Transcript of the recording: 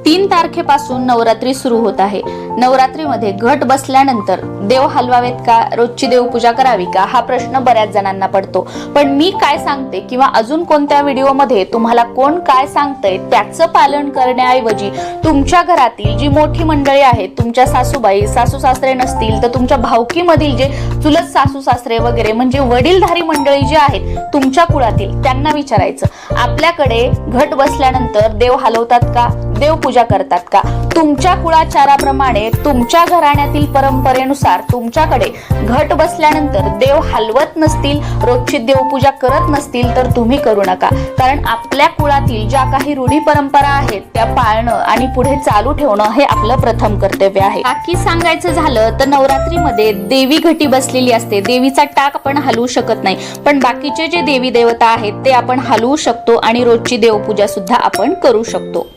3 तारखेपासून नवरात्री सुरू होत आहे। नवरात्रीमध्ये घट बसल्यानंतर देव हलवावेत का, रोजची देवपूजा करावी का, हा प्रश्न बऱ्याच जणांना पडतो। पण मी काय सांगते किंवा अजून कोणत्या व्हिडिओमध्ये तुम्हाला कोण काय सांगतंय त्याचं पालन करण्याऐवजी तुमच्या घरातील जी मोठी मंडळी आहेत, तुमच्या सासूबाई सासू सासरे नसतील तर तुमच्या भावकीमधील जे चुलत सासू सासरे वगैरे म्हणजे वडीलधारी मंडळी जे आहेत तुमच्या कुळातील, त्यांना विचारायचं आपल्याकडे घट बसल्यानंतर देव हलवतात का, देवपूजा करतात का। तुमच्या कुळाचाराप्रमाणे तुमच्या घराण्यातील परंपरेनुसार तुमच्याकडे घट बसल्यानंतर देव हलवत नसतील, रोजची देवपूजा करत नसतील तर तुम्ही करू नका। कारण आपल्या कुळातील ज्या काही रूढी परंपरा आहेत त्या पाळणं आणि पुढे चालू ठेवणं हे आपलं प्रथम कर्तव्य आहे। बाकी सांगायचं झालं तर नवरात्रीमध्ये देवी घटी बसलेली असते, देवीचा टाक आपण हलवू शकत नाही, पण बाकीचे जे देवी देवता आहेत ते आपण हलवू शकतो आणि रोजची देवपूजा सुद्धा आपण करू शकतो।